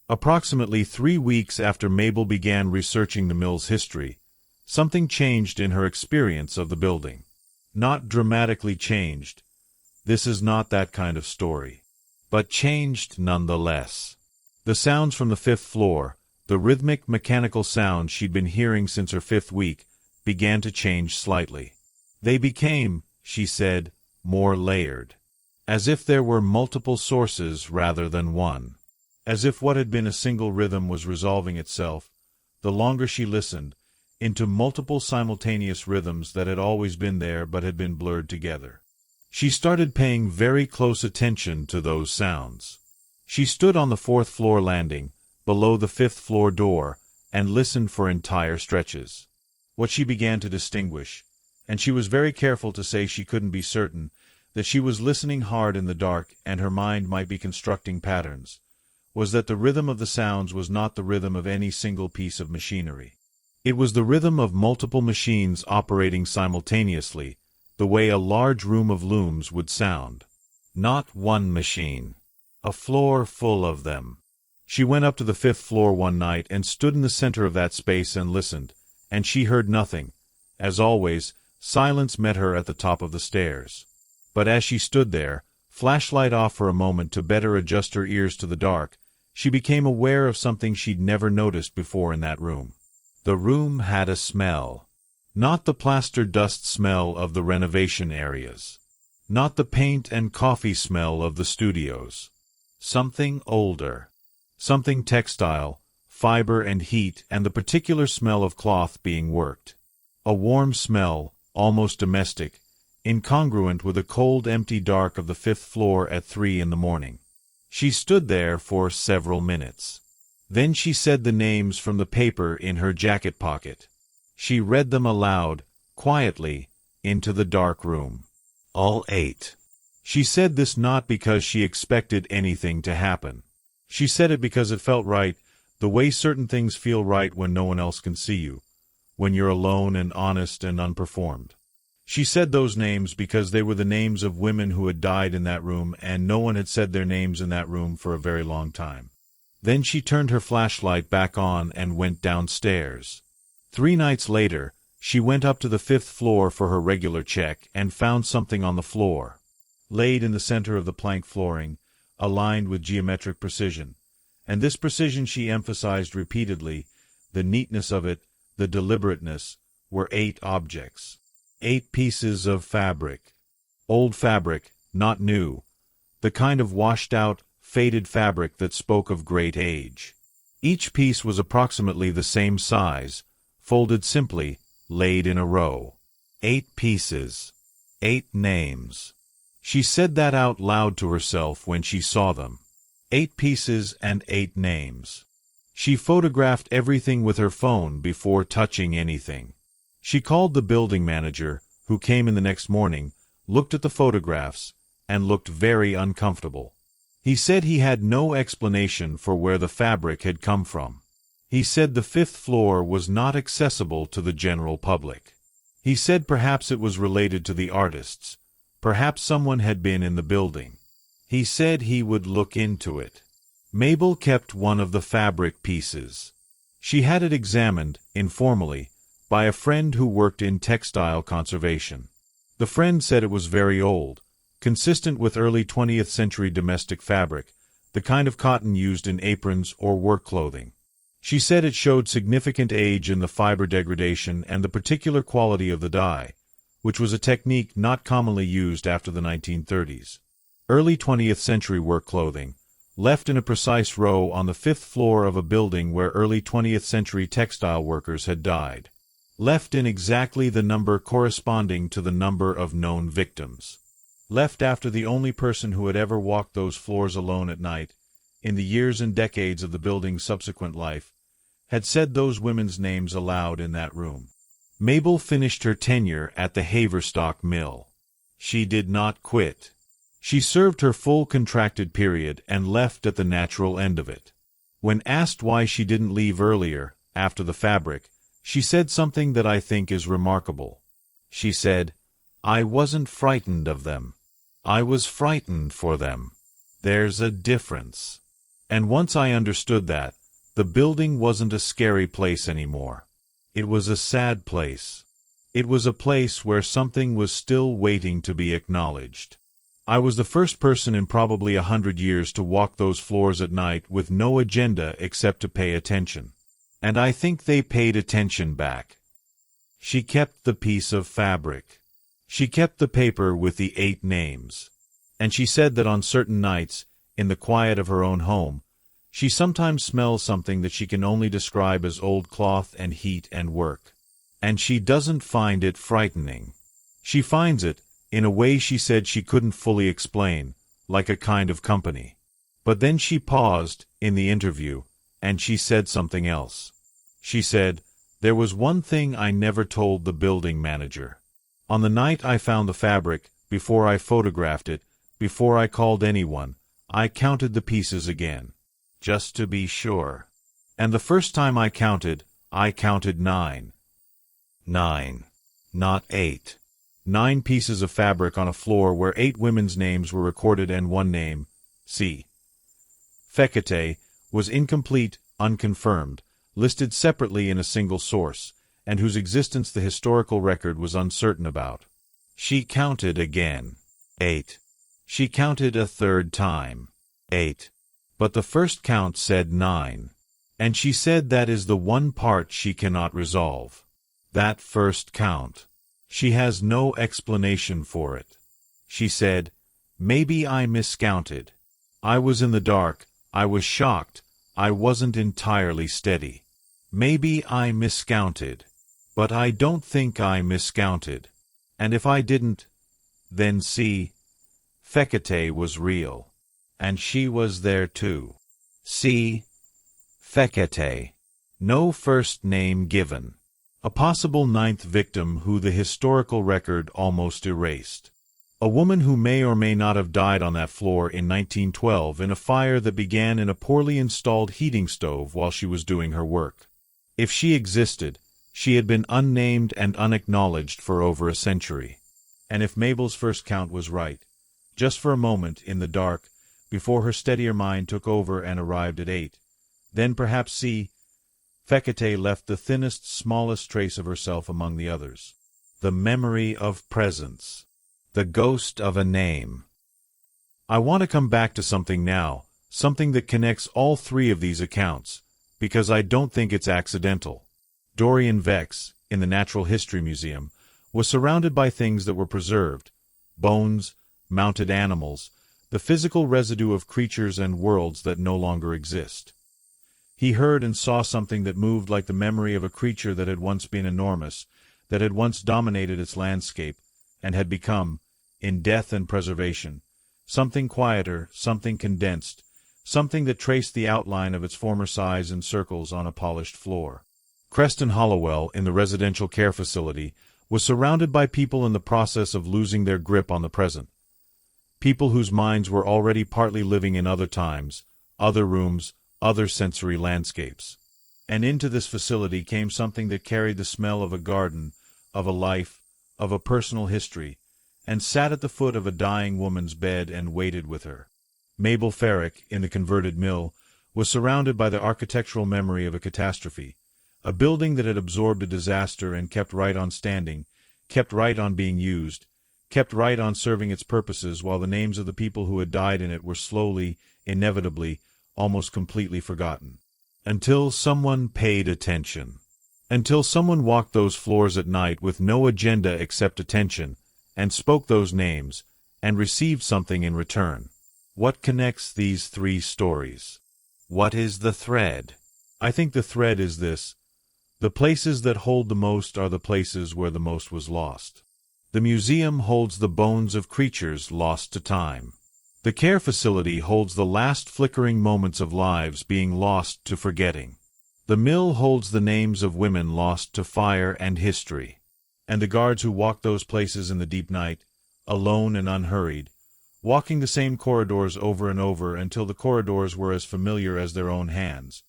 Approximately 3 weeks after Mabel began researching the mill's history, something changed in her experience of the building. Not dramatically changed. This is not that kind of story. But changed nonetheless. The sounds from the 5th floor, the rhythmic mechanical sounds she'd been hearing since her 5th week, began to change slightly. They became, she said, more layered. As if there were multiple sources rather than one. As if what had been a single rhythm was resolving itself, the longer she listened, into multiple simultaneous rhythms that had always been there but had been blurred together. She started paying very close attention to those sounds. She stood on the 4th floor landing, below the 5th floor door, and listened for entire stretches. What she began to distinguish, and she was very careful to say she couldn't be certain, that she was listening hard in the dark and her mind might be constructing patterns, was that the rhythm of the sounds was not the rhythm of any single piece of machinery. It was the rhythm of multiple machines operating simultaneously, the way a large room of looms would sound. Not one machine. A floor full of them. She went up to the 5th floor one night and stood in the center of that space and listened, and she heard nothing. As always, silence met her at the top of the stairs. But as she stood there, flashlight off for a moment to better adjust her ears to the dark, she became aware of something she'd never noticed before in that room. The room had a smell. Not the plaster dust smell of the renovation areas. Not the paint and coffee smell of the studios. Something older. Something textile, fiber and heat and the particular smell of cloth being worked. A warm smell, almost domestic, incongruent with the cold empty dark of the 5th floor at 3 in the morning. She stood there for several minutes. Then she said the names from the paper in her jacket pocket. She read them aloud, quietly, into the dark room. All 8. She said this not because she expected anything to happen. She said it because it felt right, the way certain things feel right when no one else can see you, when you're alone and honest and unperformed. She said those names because they were the names of women who had died in that room, and no one had said their names in that room for a very long time. Then she turned her flashlight back on and went downstairs. 3 nights later, she went up to the 5th floor for her regular check and found something on the floor. Laid in the center of the plank flooring, aligned with geometric precision. And this precision she emphasized repeatedly, the neatness of it, the deliberateness, were 8 objects. 8 pieces of fabric. Old fabric, not new. The kind of washed-out, faded fabric that spoke of great age. Each piece was approximately the same size, folded simply, laid in a row. 8 pieces. 8 names. She said that out loud to herself when she saw them. 8 pieces and 8 names. She photographed everything with her phone before touching anything. She called the building manager, who came in the next morning, looked at the photographs, and looked very uncomfortable. He said he had no explanation for where the fabric had come from. He said the 5th floor was not accessible to the general public. He said perhaps it was related to the artists. Perhaps someone had been in the building. He said he would look into it. Mabel kept one of the fabric pieces. She had it examined, informally, by a friend who worked in textile conservation. The friend said it was very old, consistent with early 20th century domestic fabric, the kind of cotton used in aprons or work clothing. She said it showed significant age in the fiber degradation and the particular quality of the dye, which was a technique not commonly used after the 1930s. Early 20th century work clothing, left in a precise row on the 5th floor of a building where early 20th century textile workers had died. Left in exactly the number corresponding to the number of known victims. Left after the only person who had ever walked those floors alone at night, in the years and decades of the building's subsequent life, had said those women's names aloud in that room. Mabel finished her tenure at the Haverstock Mill. She did not quit. She served her full contracted period and left at the natural end of it. When asked why she didn't leave earlier, after the fabric, she said something that I think is remarkable. She said, "I wasn't frightened of them. I was frightened for them. There's a difference." And once I understood that, the building wasn't a scary place anymore. It was a sad place. It was a place where something was still waiting to be acknowledged. I was the first person in probably 100 years to walk those floors at night with no agenda except to pay attention. And I think they paid attention back. She kept the piece of fabric. She kept the paper with the 8 names. And she said that on certain nights, in the quiet of her own home, she sometimes smells something that she can only describe as old cloth and heat and work. And she doesn't find it frightening. She finds it, in a way she said she couldn't fully explain, like a kind of company. But then she paused, in the interview, and she said something else. She said, "There was one thing I never told the building manager. On the night I found the fabric, before I photographed it, before I called anyone, I counted the pieces again, just to be sure. And the first time I counted 9. 9. Not 8. 9 pieces of fabric on a floor where 8 women's names were recorded and one name, C. Fekete, was incomplete, unconfirmed, listed separately in a single source, and whose existence the historical record was uncertain about. She counted again. 8. She counted a third time. 8. But the first count said 9. And she said that is the one part she cannot resolve. That first count. She has no explanation for it. She said, "Maybe I miscounted. I was in the dark, I was shocked, I wasn't entirely steady. Maybe I miscounted. But I don't think I miscounted. And if I didn't, then see, Fekete was real. And she was there too. See, Fekete. No first name given. A possible 9th victim who the historical record almost erased. A woman who may or may not have died on that floor in 1912 in a fire that began in a poorly installed heating stove while she was doing her work. If she existed, she had been unnamed and unacknowledged for over a century. And if Mabel's first count was right, just for a moment in the dark, before her steadier mind took over and arrived at 8, then perhaps Fekete left the thinnest, smallest trace of herself among the others. The memory of presence. The ghost of a name. I want to come back to something now, something that connects all 3 of these accounts, because I don't think it's accidental. Dorian Vex, in the Natural History Museum, was surrounded by things that were preserved: bones, mounted animals, the physical residue of creatures and worlds that no longer exist. He heard and saw something that moved like the memory of a creature that had once been enormous, that had once dominated its landscape, and had become, in death and preservation, something quieter, something condensed, something that traced the outline of its former size in circles on a polished floor. Creston Hollowell, in the residential care facility, was surrounded by people in the process of losing their grip on the present. People whose minds were already partly living in other times, other rooms, other sensory landscapes. And into this facility came something that carried the smell of a garden, of a life, of a personal history, and sat at the foot of a dying woman's bed and waited with her. Mabel Ferrick, in the converted mill, was surrounded by the architectural memory of a catastrophe, a building that had absorbed a disaster and kept right on standing, kept right on being used, kept right on serving its purposes while the names of the people who had died in it were slowly, inevitably, almost completely forgotten. Until someone paid attention. Until someone walked those floors at night with no agenda except attention, and spoke those names, and received something in return. What connects these 3 stories? What is the thread? I think the thread is this: the places that hold the most are the places where the most was lost. The museum holds the bones of creatures lost to time. The care facility holds the last flickering moments of lives being lost to forgetting. The mill holds the names of women lost to fire and history. And the guards who walk those places in the deep night, alone and unhurried, walking the same corridors over and over until the corridors were as familiar as their own hands.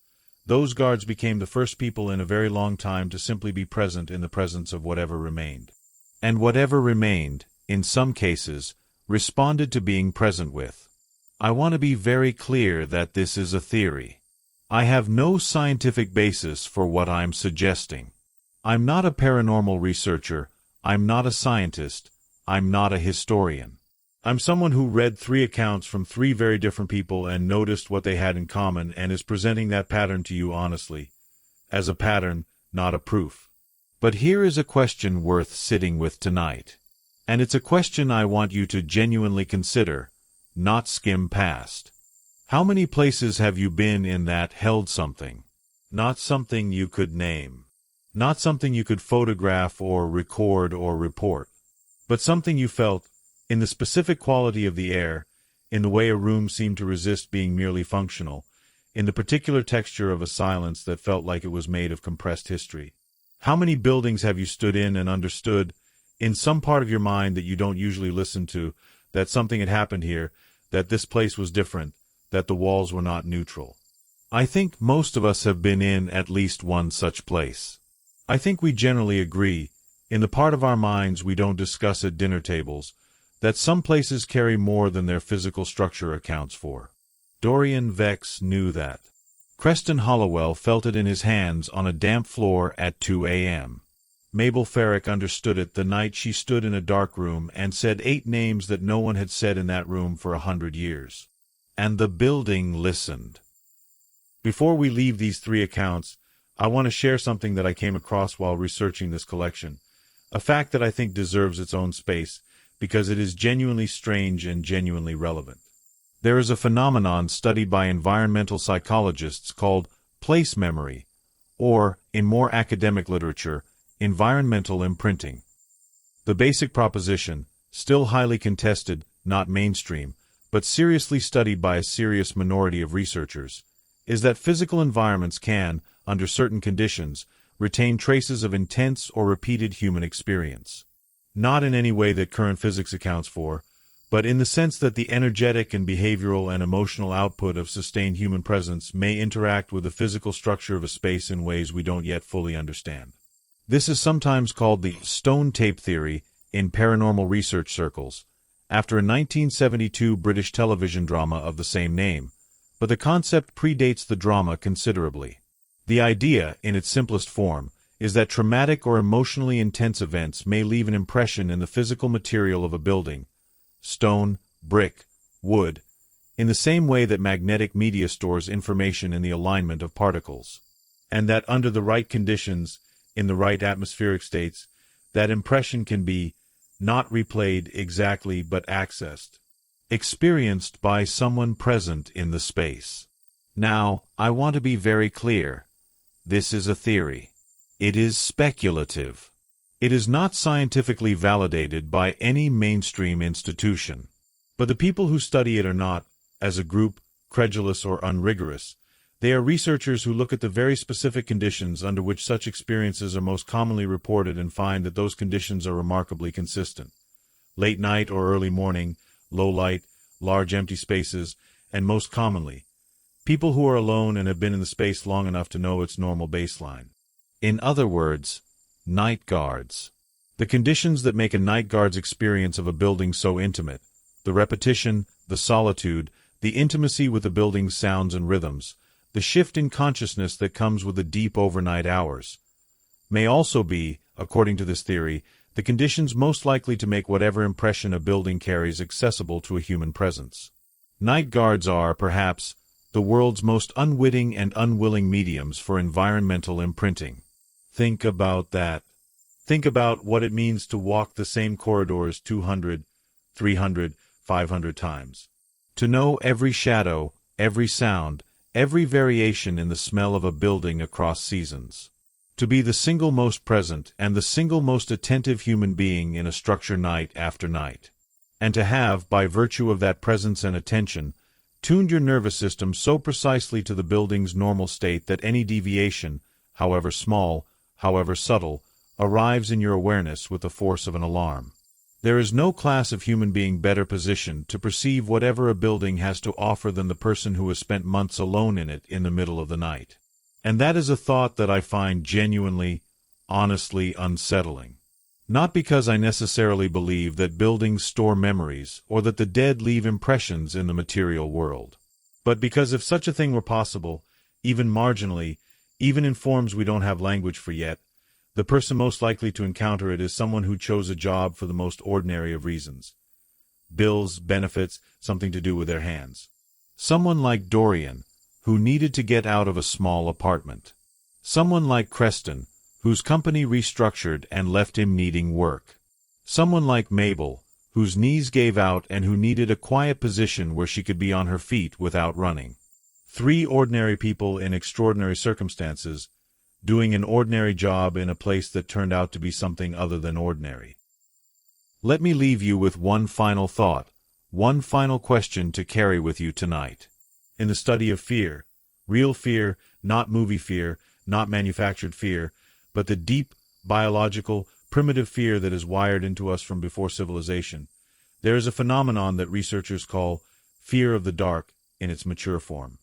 Those guards became the first people in a very long time to simply be present in the presence of whatever remained. And whatever remained, in some cases, responded to being present with. I want to be very clear that this is a theory. I have no scientific basis for what I'm suggesting. I'm not a paranormal researcher, I'm not a scientist, I'm not a historian. I'm someone who read 3 accounts from 3 very different people and noticed what they had in common and is presenting that pattern to you honestly, as a pattern, not a proof. But here is a question worth sitting with tonight. And it's a question I want you to genuinely consider, not skim past. How many places have you been in that held something? Not something you could name. Not something you could photograph or record or report. But something you felt, in the specific quality of the air, in the way a room seemed to resist being merely functional, in the particular texture of a silence that felt like it was made of compressed history. How many buildings have you stood in and understood, in some part of your mind that you don't usually listen to, that something had happened here, that this place was different, that the walls were not neutral? I think most of us have been in at least one such place. I think we generally agree, in the part of our minds we don't discuss at dinner tables, that some places carry more than their physical structure accounts for. Dorian Vex knew that. Creston Hollowell felt it in his hands on a damp floor at 2 a.m. Mabel Farrick understood it the night she stood in a dark room and said 8 names that no one had said in that room for 100 years. And the building listened. Before we leave these 3 accounts, I want to share something that I came across while researching this collection, a fact that I think deserves its own space, because it is genuinely strange and genuinely relevant. There is a phenomenon studied by environmental psychologists called place memory, or, in more academic literature, environmental imprinting. The basic proposition, still highly contested, not mainstream, but seriously studied by a serious minority of researchers, is that physical environments can, under certain conditions, retain traces of intense or repeated human experience. Not in any way that current physics accounts for, but in the sense that the energetic and behavioral and emotional output of sustained human presence may interact with the physical structure of a space in ways we don't yet fully understand. This is sometimes called the stone tape theory in paranormal research circles, after a 1972 British television drama of the same name, but the concept predates the drama considerably. The idea, in its simplest form, is that traumatic or emotionally intense events may leave an impression in the physical material of a building, stone, brick, wood, in the same way that magnetic media stores information in the alignment of particles, and that under the right conditions, in the right atmospheric states, that impression can be, not replayed exactly but accessed, experienced by someone present in the space. Now, I want to be very clear. This is a theory. It is speculative. It is not scientifically validated by any mainstream institution. But the people who study it are not, as a group, credulous or unrigorous. They are researchers who look at the very specific conditions under which such experiences are most commonly reported and find that those conditions are remarkably consistent. Late night or early morning, low light, large empty spaces, and most commonly, people who are alone and have been in the space long enough to know its normal baseline. In other words, night guards. The conditions that make a night guard's experience of a building so intimate, the repetition, the solitude, the intimacy with the building's sounds and rhythms, the shift in consciousness that comes with the deep overnight hours, may also be, according to this theory, the conditions most likely to make whatever impression a building carries accessible to a human presence. Night guards are, perhaps, the world's most unwitting and unwilling mediums for environmental imprinting. Think about that. Think about what it means to walk the same corridors 200, 300, 500 times. To know every shadow, every sound, every variation in the smell of a building across seasons. To be the single most present and the single most attentive human being in a structure night after night. and to have, by virtue of that presence and attention, tuned your nervous system so precisely to the building's normal state that any deviation, however small, however subtle, arrives in your awareness with the force of an alarm. There is no class of human being better positioned to perceive whatever a building has to offer than the person who has spent months alone in it in the middle of the night. And that is a thought that I find genuinely, honestly unsettling. Not because I necessarily believe that buildings store memories or that the dead leave impressions in the material world, but because if such a thing were possible, even marginally, even in forms we don't have language for yet, the person most likely to encounter it is someone who chose a job for the most ordinary of reasons. Bills, benefits, something to do with their hands. Someone like Dorian, who needed to get out of a small apartment. Someone like Creston, whose company restructured and left him needing work. Someone like Mabel, whose knees gave out and who needed a quiet position where she could be on her feet without running. 3 ordinary people in extraordinary circumstances, doing an ordinary job in a place that turned out to be something other than ordinary. Let me leave you with one final thought, one final question to carry with you tonight. In the study of fear, real fear, not movie fear, not manufactured fear, but the deep, biological, primitive fear that is wired into us from before civilization, there is a phenomenon that researchers call fear of the dark in its mature form.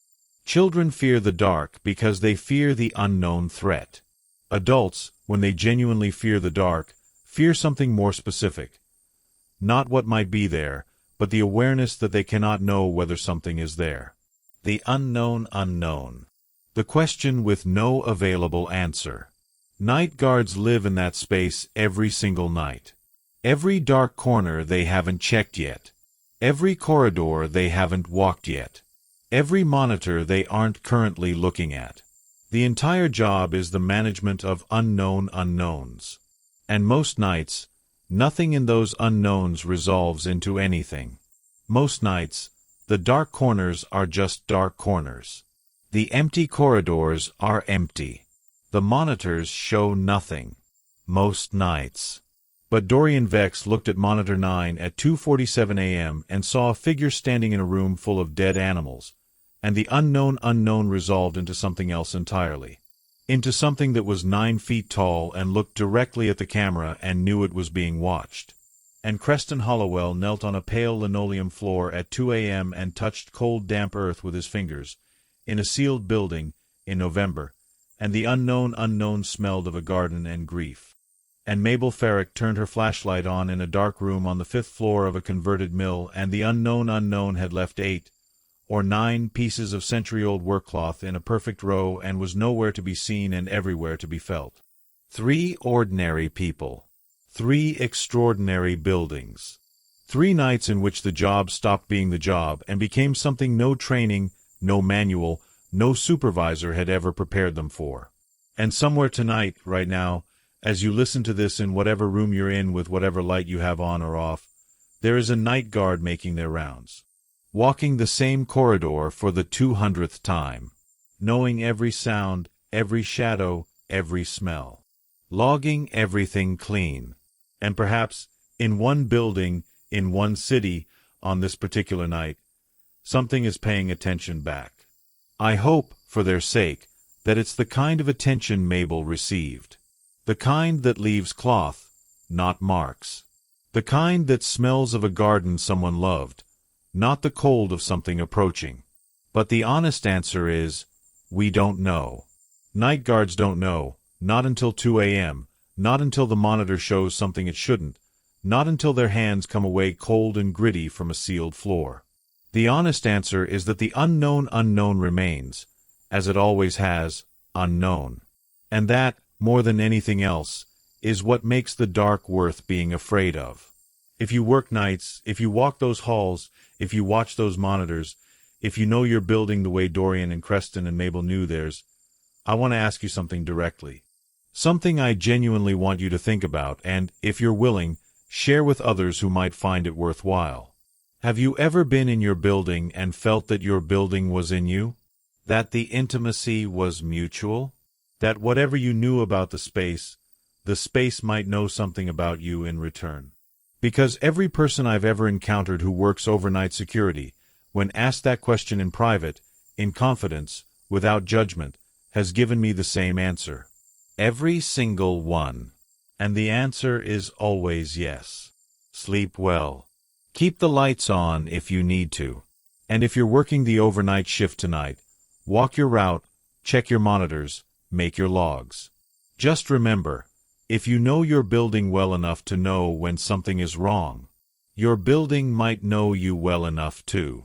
Children fear the dark because they fear the unknown threat. Adults, when they genuinely fear the dark, fear something more specific. Not what might be there, but the awareness that they cannot know whether something is there. The unknown unknown. The question with no available answer. Night guards live in that space every single night. Every dark corner they haven't checked yet. Every corridor they haven't walked yet. Every monitor they aren't currently looking at. The entire job is the management of unknown unknowns. And most nights, nothing in those unknowns resolves into anything. Most nights, the dark corners are just dark corners. The empty corridors are empty. The monitors show nothing. Most nights. But Dorian Vex looked at Monitor 9 at 2:47 a.m. and saw a figure standing in a room full of dead animals, and the unknown unknown resolved into something else entirely. Into something that was 9 feet tall and looked directly at the camera and knew it was being watched. And Creston Hollowell knelt on a pale linoleum floor at 2 a.m. and touched cold damp earth with his fingers, in a sealed building, in November, and the unknown unknown smelled of a garden and grief. And Mabel Farrick turned her flashlight on in a dark room on the 5th floor of a converted mill, and the unknown unknown had left 8 or 9 pieces of century-old workcloth in a perfect row and was nowhere to be seen and everywhere to be felt. 3 ordinary people. 3 extraordinary buildings. 3 nights in which the job stopped being the job and became something no training, no manual, no supervisor had ever prepared them for. And somewhere tonight, right now, as you listen to this in whatever room you're in with whatever light you have on or off, there is a night guard making their rounds. Walking the same corridor for the 200th time. Knowing every sound, every shadow, every smell. Logging everything clean. And perhaps, in one building, in one city, on this particular night, something is paying attention back. I hope, for their sake, that it's the kind of attention Mabel received. The kind that leaves cloth, not marks. The kind that smells of a garden someone loved, not the cold of something approaching. But the honest answer is, we don't know. Night guards don't know, not until 2 a.m., not until the monitor shows something it shouldn't, not until their hands come away cold and gritty from a sealed floor. The honest answer is that the unknown unknown remains, as it always has, unknown. And that, more than anything else, is what makes the dark worth being afraid of. If you work nights, if you walk those halls, if you watch those monitors, if you know your building the way Dorian and Creston and Mabel knew theirs, I want to ask you something directly. Something I genuinely want you to think about and, if you're willing, share with others who might find it worthwhile. Have you ever been in your building and felt that your building was in you? That the intimacy was mutual? That whatever you knew about the space might know something about you in return? Because every person I've ever encountered who works overnight security, when asked that question in private, in confidence, without judgment, has given me the same answer. Every single one. And the answer is always yes. Sleep well. Keep the lights on if you need to. And if you're working the overnight shift tonight, walk your route, check your monitors, make your logs. Just remember, if you know your building well enough to know when something is wrong, your building might know you well enough too.